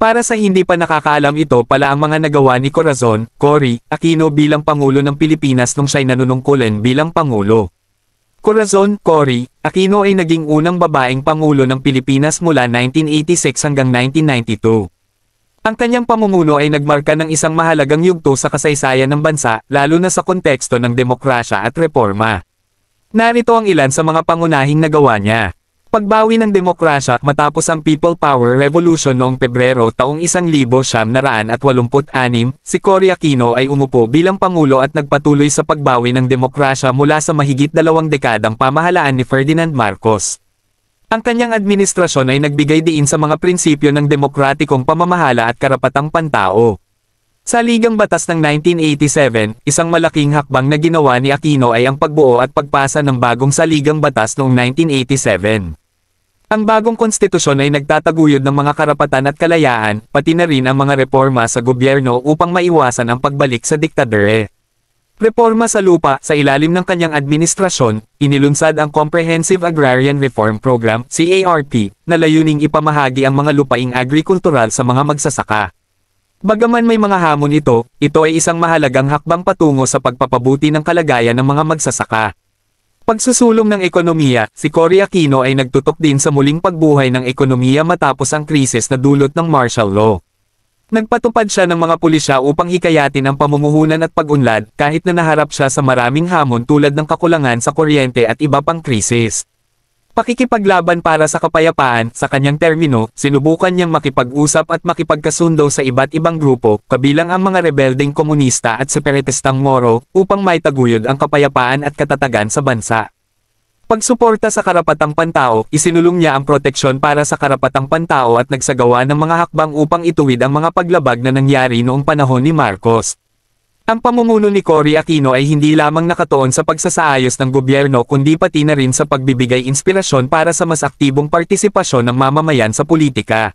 Para sa hindi pa nakakaalam, ito pala ang mga nagawa ni Corazon, Cory, Aquino bilang Pangulo ng Pilipinas nung siya'y nanunungkulan bilang Pangulo. Corazon, Cory, Aquino ay naging unang babaeng Pangulo ng Pilipinas mula 1986 hanggang 1992. Ang kanyang pamumuno ay nagmarka ng isang mahalagang yugto sa kasaysayan ng bansa, lalo na sa konteksto ng demokrasya at reforma. Narito ang ilan sa mga pangunahing nagawa niya. Pagbawi ng demokrasya matapos ang People Power Revolution noong Pebrero taong 1986, si Cory Aquino ay umupo bilang Pangulo at nagpatuloy sa pagbawi ng demokrasya mula sa mahigit 2 dekadang pamahalaan ni Ferdinand Marcos. Ang kanyang administrasyon ay nagbigay diin sa mga prinsipyo ng demokratikong pamamahala at karapatang pantao. Sa Ligang Batas ng 1987, isang malaking hakbang na ginawa ni Aquino ay ang pagbuo at pagpasa ng bagong saligang batas noong 1987. Ang bagong konstitusyon ay nagtataguyod ng mga karapatan at kalayaan, pati na rin ang mga reforma sa gobyerno upang maiwasan ang pagbalik sa diktadure. Reforma sa lupa. Sa ilalim ng kanyang administrasyon, inilunsad ang Comprehensive Agrarian Reform Program, CARP, na layuning ipamahagi ang mga lupaing agrikultural sa mga magsasaka. Bagaman may mga hamon ito ay isang mahalagang hakbang patungo sa pagpapabuti ng kalagayan ng mga magsasaka. Pagsusulong ng ekonomiya, si Cory Aquino ay nagtutok din sa muling pagbuhay ng ekonomiya matapos ang krisis na dulot ng martial law. Nagpatupad siya ng mga pulisya upang hikayatin ang pamumuhunan at pag-unlad kahit na naharap siya sa maraming hamon tulad ng kakulangan sa kuryente at iba pang krisis. Pakikipaglaban para sa kapayapaan. Sa kanyang termino, sinubukan niyang makipag-usap at makipagkasundo sa iba't ibang grupo, kabilang ang mga rebeldeng komunista at separatistang Moro, upang maitaguyod ang kapayapaan at katatagan sa bansa. Pagsuporta sa karapatang pantao, isinulong niya ang proteksyon para sa karapatang pantao at nagsagawa ng mga hakbang upang ituwid ang mga paglabag na nangyari noong panahon ni Marcos. Ang pamumuno ni Cory Aquino ay hindi lamang nakatuon sa pagsasaayos ng gobyerno kundi pati na rin sa pagbibigay inspirasyon para sa mas aktibong partisipasyon ng mamamayan sa politika.